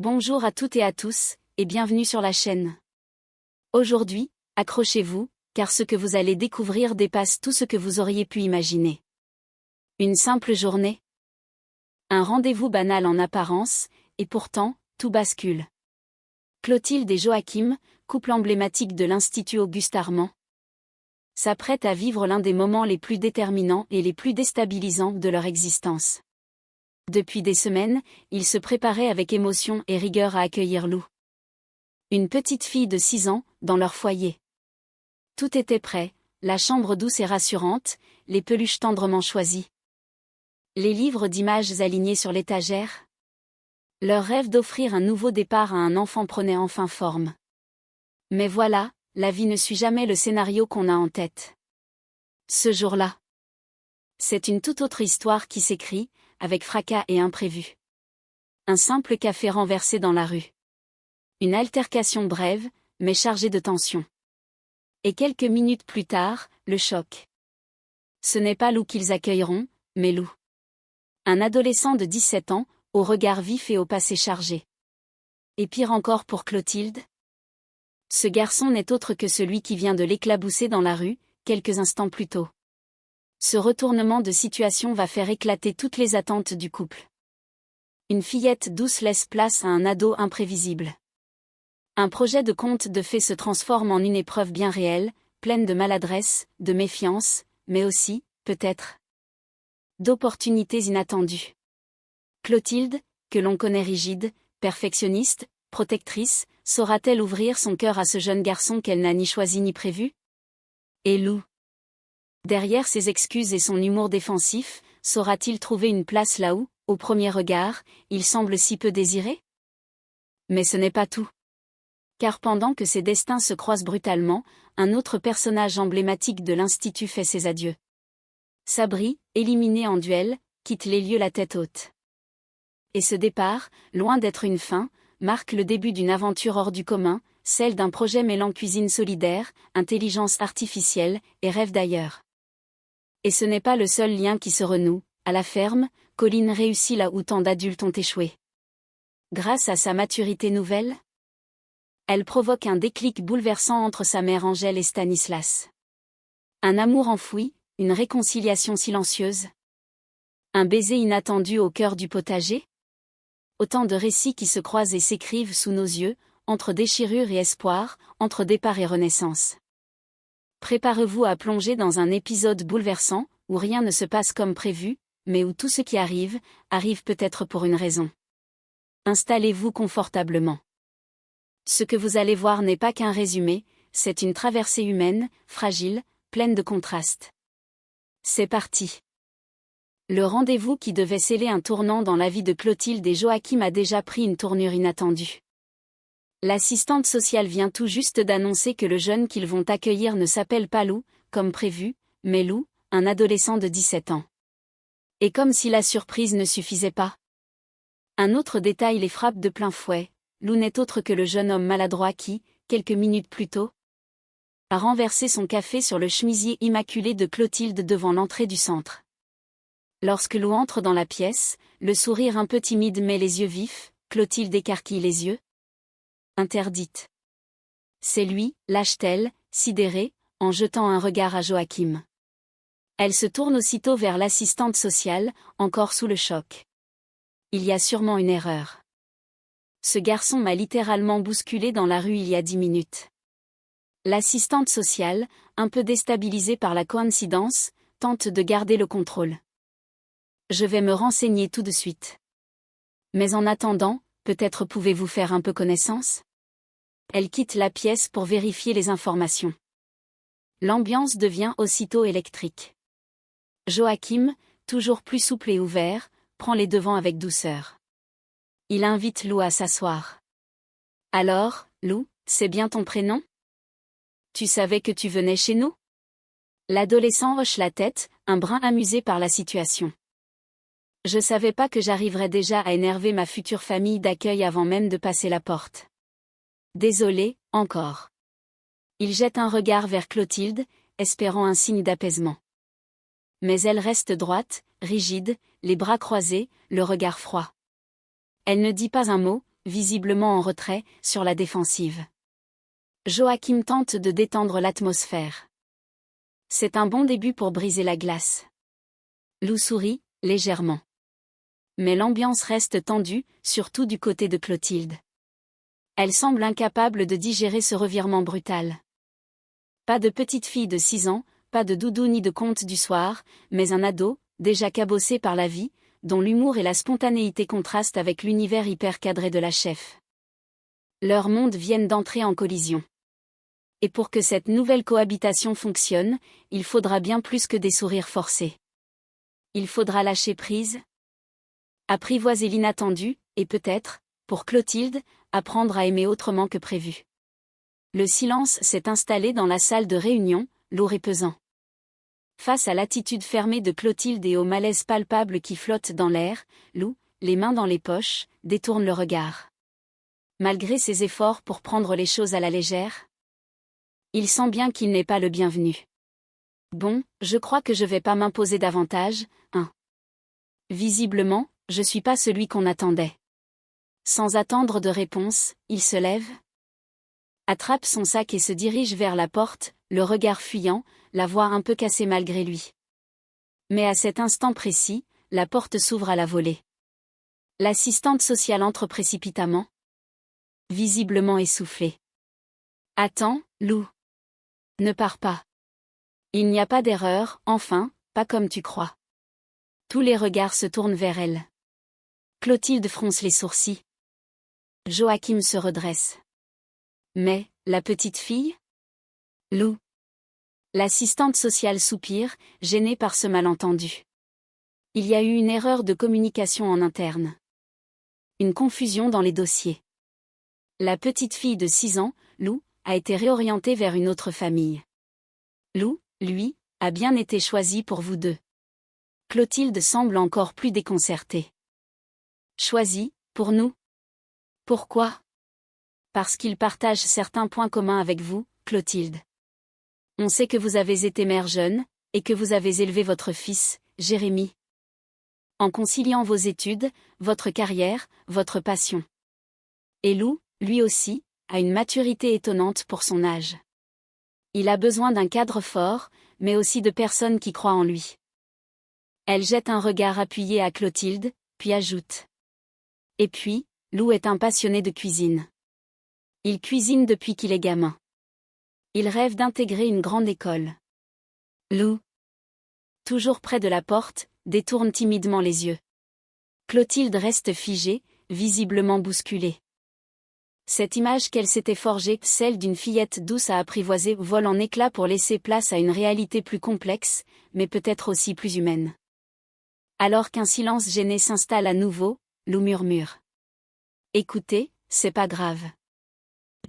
Bonjour à toutes et à tous, et bienvenue sur la chaîne. Aujourd'hui, accrochez-vous, car ce que vous allez découvrir dépasse tout ce que vous auriez pu imaginer. Une simple journée. Un rendez-vous banal en apparence, et pourtant, tout bascule. Clotilde et Joachim, couple emblématique de l'Institut Auguste Armand, s'apprêtent à vivre l'un des moments les plus déterminants et les plus déstabilisants de leur existence. Depuis des semaines, ils se préparaient avec émotion et rigueur à accueillir Lou. Une petite fille de 6 ans, dans leur foyer. Tout était prêt, la chambre douce et rassurante, les peluches tendrement choisies. Les livres d'images alignés sur l'étagère. Leur rêve d'offrir un nouveau départ à un enfant prenait enfin forme. Mais voilà, la vie ne suit jamais le scénario qu'on a en tête. Ce jour-là, c'est une toute autre histoire qui s'écrit, avec fracas et imprévu. Un simple café renversé dans la rue. Une altercation brève, mais chargée de tension. Et quelques minutes plus tard, le choc. Ce n'est pas Lou qu'ils accueilleront, mais Lou. Un adolescent de 17 ans, au regard vif et au passé chargé. Et pire encore pour Clotilde. Ce garçon n'est autre que celui qui vient de l'éclabousser dans la rue, quelques instants plus tôt. Ce retournement de situation va faire éclater toutes les attentes du couple. Une fillette douce laisse place à un ado imprévisible. Un projet de conte de fées se transforme en une épreuve bien réelle, pleine de maladresse, de méfiance, mais aussi, peut-être, d'opportunités inattendues. Clotilde, que l'on connaît rigide, perfectionniste, protectrice, saura-t-elle ouvrir son cœur à ce jeune garçon qu'elle n'a ni choisi ni prévu? Et Lou? Derrière ses excuses et son humour défensif, saura-t-il trouver une place là où, au premier regard, il semble si peu désiré? Mais ce n'est pas tout. Car pendant que ces destins se croisent brutalement, un autre personnage emblématique de l'Institut fait ses adieux. Sabri, éliminé en duel, quitte les lieux la tête haute. Et ce départ, loin d'être une fin, marque le début d'une aventure hors du commun, celle d'un projet mêlant cuisine solidaire, intelligence artificielle, et rêve d'ailleurs. Et ce n'est pas le seul lien qui se renoue. À la ferme, Colline réussit là où tant d'adultes ont échoué. Grâce à sa maturité nouvelle, elle provoque un déclic bouleversant entre sa mère Angèle et Stanislas. Un amour enfoui, une réconciliation silencieuse. Un baiser inattendu au cœur du potager. Autant de récits qui se croisent et s'écrivent sous nos yeux, entre déchirure et espoir, entre départ et renaissance. Préparez-vous à plonger dans un épisode bouleversant, où rien ne se passe comme prévu, mais où tout ce qui arrive, arrive peut-être pour une raison. Installez-vous confortablement. Ce que vous allez voir n'est pas qu'un résumé, c'est une traversée humaine, fragile, pleine de contrastes. C'est parti. Le rendez-vous qui devait sceller un tournant dans la vie de Clotilde et Joachim a déjà pris une tournure inattendue. L'assistante sociale vient tout juste d'annoncer que le jeune qu'ils vont accueillir ne s'appelle pas Lou, comme prévu, mais Lou, un adolescent de 17 ans. Et comme si la surprise ne suffisait pas. Un autre détail les frappe de plein fouet, Lou n'est autre que le jeune homme maladroit qui, quelques minutes plus tôt, a renversé son café sur le chemisier immaculé de Clotilde devant l'entrée du centre. Lorsque Lou entre dans la pièce, le sourire un peu timide mais les yeux vifs, Clotilde écarquille les yeux. Interdite. C'est lui, lâche-t-elle, sidérée, en jetant un regard à Joachim. Elle se tourne aussitôt vers l'assistante sociale, encore sous le choc. Il y a sûrement une erreur. Ce garçon m'a littéralement bousculé dans la rue il y a 10 minutes. L'assistante sociale, un peu déstabilisée par la coïncidence, tente de garder le contrôle. Je vais me renseigner tout de suite. Mais en attendant, peut-être pouvez-vous faire un peu connaissance? Elle quitte la pièce pour vérifier les informations. L'ambiance devient aussitôt électrique. Joachim, toujours plus souple et ouvert, prend les devants avec douceur. Il invite Lou à s'asseoir. Alors, Lou, c'est bien ton prénom? Tu savais que tu venais chez nous? L'adolescent hoche la tête, un brin amusé par la situation. Je savais pas que j'arriverais déjà à énerver ma future famille d'accueil avant même de passer la porte. Désolé, encore. Il jette un regard vers Clotilde, espérant un signe d'apaisement. Mais elle reste droite, rigide, les bras croisés, le regard froid. Elle ne dit pas un mot, visiblement en retrait, sur la défensive. Joachim tente de détendre l'atmosphère. C'est un bon début pour briser la glace. Lou sourit, légèrement. Mais l'ambiance reste tendue, surtout du côté de Clotilde. Elle semble incapable de digérer ce revirement brutal. Pas de petite fille de 6 ans, pas de doudou ni de conte du soir, mais un ado, déjà cabossé par la vie, dont l'humour et la spontanéité contrastent avec l'univers hyper cadré de la chef. Leurs mondes viennent d'entrer en collision. Et pour que cette nouvelle cohabitation fonctionne, il faudra bien plus que des sourires forcés. Il faudra lâcher prise, apprivoiser l'inattendu, et peut-être, pour Clotilde, apprendre à aimer autrement que prévu. Le silence s'est installé dans la salle de réunion, lourd et pesant. Face à l'attitude fermée de Clotilde et au malaise palpable qui flotte dans l'air, Lou, les mains dans les poches, détourne le regard. Malgré ses efforts pour prendre les choses à la légère, il sent bien qu'il n'est pas le bienvenu. Bon, je crois que je vais pas m'imposer davantage, hein. Visiblement, je suis pas celui qu'on attendait. Sans attendre de réponse, il se lève, attrape son sac et se dirige vers la porte, le regard fuyant, la voix un peu cassée malgré lui. Mais à cet instant précis, la porte s'ouvre à la volée. L'assistante sociale entre précipitamment, visiblement essoufflée. Attends, Lou. Ne pars pas. Il n'y a pas d'erreur, enfin, pas comme tu crois. Tous les regards se tournent vers elle. Clotilde fronce les sourcils. Joachim se redresse. Mais, la petite fille ? Lou. L'assistante sociale soupire, gênée par ce malentendu. Il y a eu une erreur de communication en interne. Une confusion dans les dossiers. La petite fille de 6 ans, Lou, a été réorientée vers une autre famille. Lou, lui, a bien été choisi pour vous deux. Clotilde semble encore plus déconcertée. Choisi, pour nous ? Pourquoi ? Parce qu'il partage certains points communs avec vous, Clotilde. On sait que vous avez été mère jeune, et que vous avez élevé votre fils, Jérémy. En conciliant vos études, votre carrière, votre passion. Et Lou, lui aussi, a une maturité étonnante pour son âge. Il a besoin d'un cadre fort, mais aussi de personnes qui croient en lui. Elle jette un regard appuyé à Clotilde, puis ajoute. Et puis, Lou est un passionné de cuisine. Il cuisine depuis qu'il est gamin. Il rêve d'intégrer une grande école. Lou, toujours près de la porte, détourne timidement les yeux. Clotilde reste figée, visiblement bousculée. Cette image qu'elle s'était forgée, celle d'une fillette douce à apprivoiser, vole en éclats pour laisser place à une réalité plus complexe, mais peut-être aussi plus humaine. Alors qu'un silence gêné s'installe à nouveau, Lou murmure. Écoutez, c'est pas grave.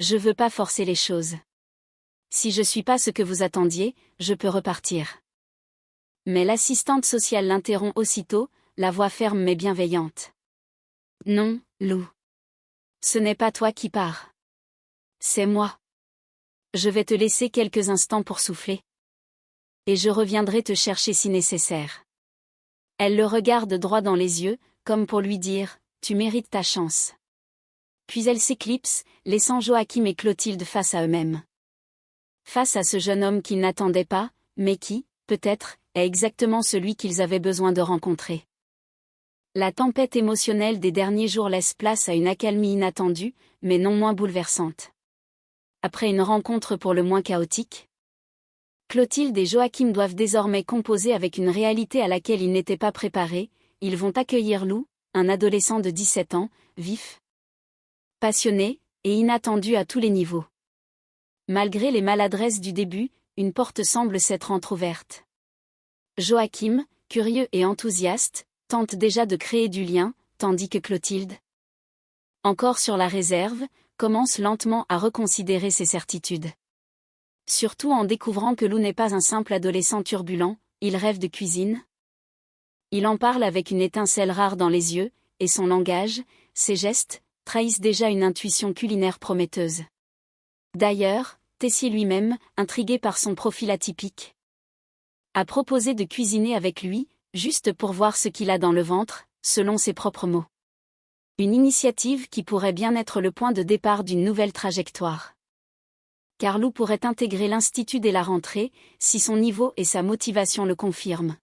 Je veux pas forcer les choses. Si je suis pas ce que vous attendiez, je peux repartir. Mais l'assistante sociale l'interrompt aussitôt, la voix ferme mais bienveillante. Non, Lou. Ce n'est pas toi qui pars. C'est moi. Je vais te laisser quelques instants pour souffler. Et je reviendrai te chercher si nécessaire. Elle le regarde droit dans les yeux, comme pour lui dire, tu mérites ta chance. Puis elle s'éclipse, laissant Joachim et Clotilde face à eux-mêmes. Face à ce jeune homme qu'ils n'attendaient pas, mais qui, peut-être, est exactement celui qu'ils avaient besoin de rencontrer. La tempête émotionnelle des derniers jours laisse place à une accalmie inattendue, mais non moins bouleversante. Après une rencontre pour le moins chaotique, Clotilde et Joachim doivent désormais composer avec une réalité à laquelle ils n'étaient pas préparés. Ils vont accueillir Lou, un adolescent de 17 ans, vif, passionné, et inattendu à tous les niveaux. Malgré les maladresses du début, une porte semble s'être entr'ouverte. Joachim, curieux et enthousiaste, tente déjà de créer du lien, tandis que Clotilde, encore sur la réserve, commence lentement à reconsidérer ses certitudes. Surtout en découvrant que Lou n'est pas un simple adolescent turbulent, il rêve de cuisine. Il en parle avec une étincelle rare dans les yeux, et son langage, ses gestes, trahissent déjà une intuition culinaire prometteuse. D'ailleurs, Tessier lui-même, intrigué par son profil atypique, a proposé de cuisiner avec lui, juste pour voir ce qu'il a dans le ventre, selon ses propres mots. Une initiative qui pourrait bien être le point de départ d'une nouvelle trajectoire. Carlou pourrait intégrer l'Institut dès la rentrée, si son niveau et sa motivation le confirment.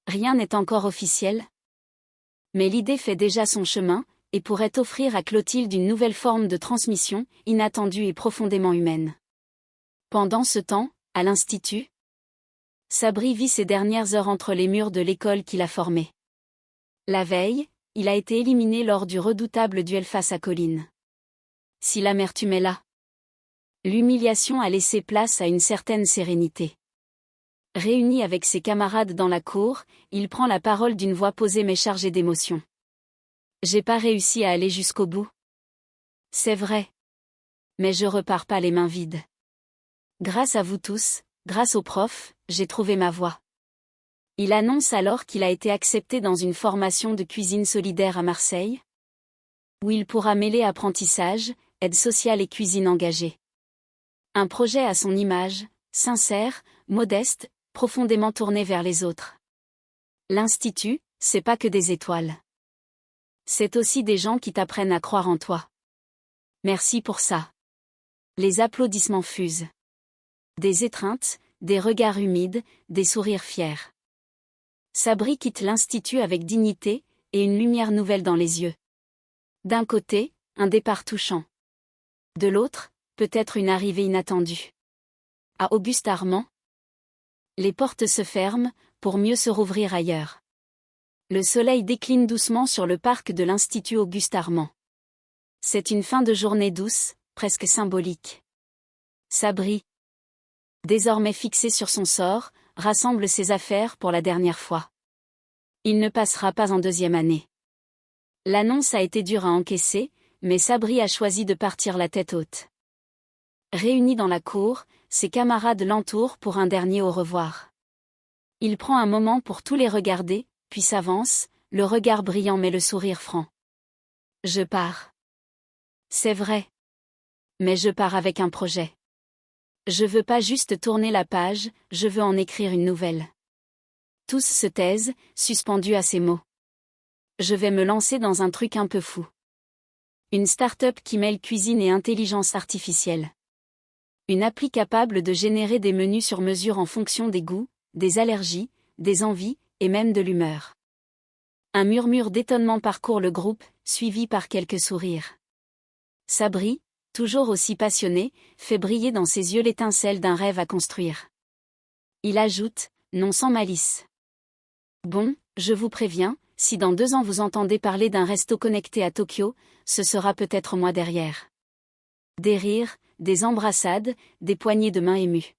Rien n'est encore officiel. Mais l'idée fait déjà son chemin, et pourrait offrir à Clotilde une nouvelle forme de transmission, inattendue et profondément humaine. Pendant ce temps, à l'Institut, Sabri vit ses dernières heures entre les murs de l'école qu'il a formée. La veille, il a été éliminé lors du redoutable duel face à Colline. Si l'amertume est là, l'humiliation a laissé place à une certaine sérénité. Réuni avec ses camarades dans la cour, il prend la parole d'une voix posée mais chargée d'émotion. J'ai pas réussi à aller jusqu'au bout. C'est vrai. Mais je repars pas les mains vides. Grâce à vous tous, grâce aux profs, j'ai trouvé ma voie. Il annonce alors qu'il a été accepté dans une formation de cuisine solidaire à Marseille, où il pourra mêler apprentissage, aide sociale et cuisine engagée. Un projet à son image, sincère, modeste, profondément tourné vers les autres. L'Institut, c'est pas que des étoiles. C'est aussi des gens qui t'apprennent à croire en toi. Merci pour ça. Les applaudissements fusent. Des étreintes, des regards humides, des sourires fiers. Sabri quitte l'Institut avec dignité, et une lumière nouvelle dans les yeux. D'un côté, un départ touchant. De l'autre, peut-être une arrivée inattendue. À Auguste Armand, les portes se ferment, pour mieux se rouvrir ailleurs. Le soleil décline doucement sur le parc de l'Institut Auguste Armand. C'est une fin de journée douce, presque symbolique. Sabri, désormais fixé sur son sort, rassemble ses affaires pour la dernière fois. Il ne passera pas en deuxième année. L'annonce a été dure à encaisser, mais Sabri a choisi de partir la tête haute. Réunis dans la cour, ses camarades l'entourent pour un dernier au revoir. Il prend un moment pour tous les regarder, puis s'avance, le regard brillant mais le sourire franc. Je pars. C'est vrai. Mais je pars avec un projet. Je veux pas juste tourner la page, je veux en écrire une nouvelle. Tous se taisent, suspendus à ces mots. Je vais me lancer dans un truc un peu fou. Une start-up qui mêle cuisine et intelligence artificielle. Une appli capable de générer des menus sur mesure en fonction des goûts, des allergies, des envies, et même de l'humeur. Un murmure d'étonnement parcourt le groupe, suivi par quelques sourires. Sabri, toujours aussi passionné, fait briller dans ses yeux l'étincelle d'un rêve à construire. Il ajoute, non sans malice. Bon, je vous préviens, si dans 2 ans vous entendez parler d'un resto connecté à Tokyo, ce sera peut-être moi derrière. Des rires, des embrassades, des poignées de main émues.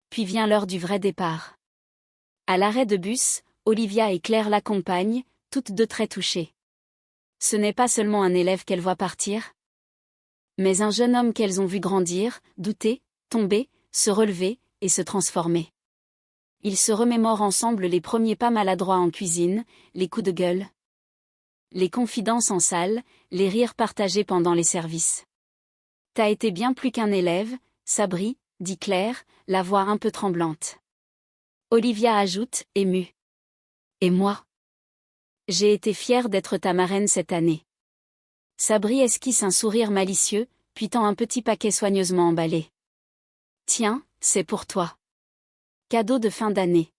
Puis vient l'heure du vrai départ. À l'arrêt de bus, Olivia et Claire l'accompagnent, toutes deux très touchées. Ce n'est pas seulement un élève qu'elles voient partir, mais un jeune homme qu'elles ont vu grandir, douter, tomber, se relever, et se transformer. Ils se remémorent ensemble les premiers pas maladroits en cuisine, les coups de gueule, les confidences en salle, les rires partagés pendant les services. T'as été bien plus qu'un élève, Sabri, dit Claire, la voix un peu tremblante. Olivia ajoute, émue. Et moi? J'ai été fière d'être ta marraine cette année. Sabri esquisse un sourire malicieux, puis tend un petit paquet soigneusement emballé. Tiens, c'est pour toi. Cadeau de fin d'année.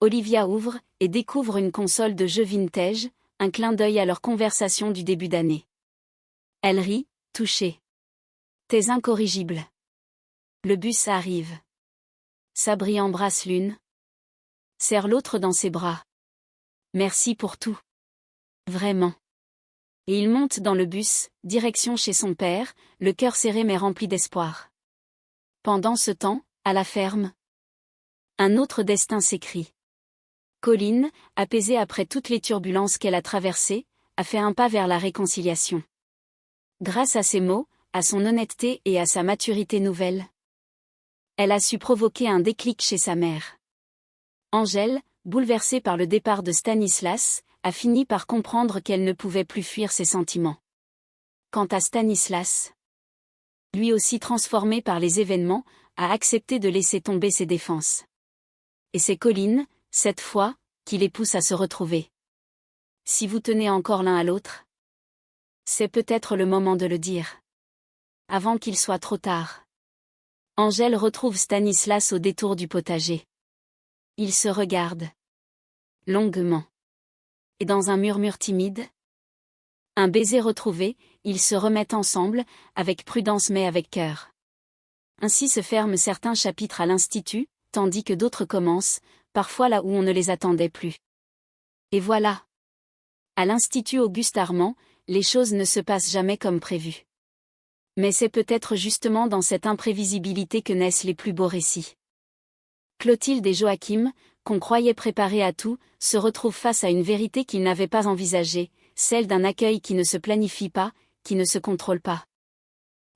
Olivia ouvre, et découvre une console de jeux vintage, un clin d'œil à leur conversation du début d'année. Elle rit, touchée. T'es incorrigible. Le bus arrive. Sabri embrasse l'une, serre l'autre dans ses bras. Merci pour tout. Vraiment. Et il monte dans le bus, direction chez son père, le cœur serré mais rempli d'espoir. Pendant ce temps, à la ferme, un autre destin s'écrit. Colline, apaisée après toutes les turbulences qu'elle a traversées, a fait un pas vers la réconciliation. Grâce à ses mots, à son honnêteté et à sa maturité nouvelle, elle a su provoquer un déclic chez sa mère. Angèle, bouleversée par le départ de Stanislas, a fini par comprendre qu'elle ne pouvait plus fuir ses sentiments. Quant à Stanislas, lui aussi transformé par les événements, a accepté de laisser tomber ses défenses. Et c'est Colline, cette fois, qui les pousse à se retrouver. Si vous tenez encore l'un à l'autre, c'est peut-être le moment de le dire. Avant qu'il soit trop tard. Angèle retrouve Stanislas au détour du potager. Ils se regardent. Longuement. Et dans un murmure timide, un baiser retrouvé, ils se remettent ensemble, avec prudence mais avec cœur. Ainsi se ferment certains chapitres à l'Institut, tandis que d'autres commencent, parfois là où on ne les attendait plus. Et voilà. À l'Institut Auguste Armand, les choses ne se passent jamais comme prévu. Mais c'est peut-être justement dans cette imprévisibilité que naissent les plus beaux récits. Clotilde et Joachim, qu'on croyait préparés à tout, se retrouvent face à une vérité qu'ils n'avaient pas envisagée, celle d'un accueil qui ne se planifie pas, qui ne se contrôle pas.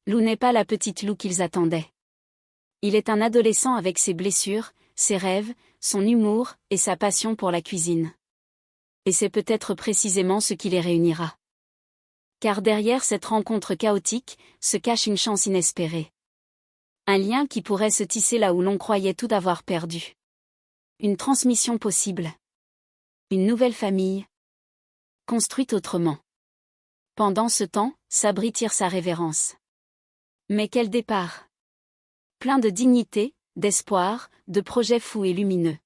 Lou n'est pas la petite Lou qu'ils attendaient. Il est un adolescent avec ses blessures, ses rêves, son humour, et sa passion pour la cuisine. Et c'est peut-être précisément ce qui les réunira. Car derrière cette rencontre chaotique, se cache une chance inespérée. Un lien qui pourrait se tisser là où l'on croyait tout avoir perdu. Une transmission possible. Une nouvelle famille. Construite autrement. Pendant ce temps, Sabri tire sa révérence. Mais quel départ! Plein de dignité, d'espoir, de projets fous et lumineux.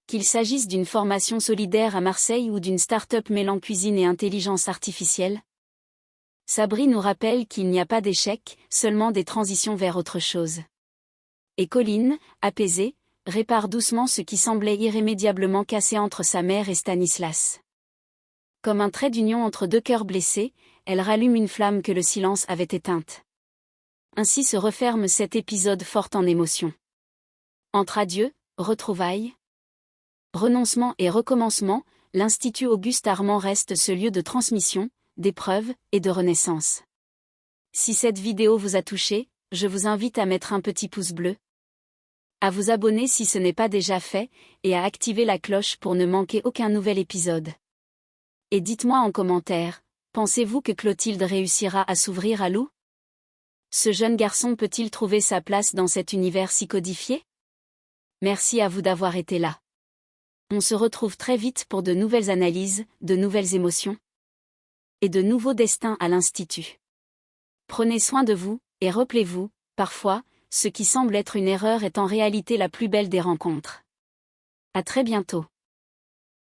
Qu'il s'agisse d'une formation solidaire à Marseille ou d'une start-up mêlant cuisine et intelligence artificielle. Sabri nous rappelle qu'il n'y a pas d'échec, seulement des transitions vers autre chose. Et Colline, apaisée, répare doucement ce qui semblait irrémédiablement cassé entre sa mère et Stanislas. Comme un trait d'union entre deux cœurs blessés, elle rallume une flamme que le silence avait éteinte. Ainsi se referme cet épisode fort en émotion. Entre adieux, retrouvailles, renoncement et recommencement, l'Institut Auguste Armand reste ce lieu de transmission, d'épreuve et de renaissance. Si cette vidéo vous a touché, je vous invite à mettre un petit pouce bleu, à vous abonner si ce n'est pas déjà fait, et à activer la cloche pour ne manquer aucun nouvel épisode. Et dites-moi en commentaire, pensez-vous que Clotilde réussira à s'ouvrir à Lou? Ce jeune garçon peut-il trouver sa place dans cet univers si codifié? Merci à vous d'avoir été là. On se retrouve très vite pour de nouvelles analyses, de nouvelles émotions et de nouveaux destins à l'Institut. Prenez soin de vous, et rappelez-vous, parfois, ce qui semble être une erreur est en réalité la plus belle des rencontres. À très bientôt.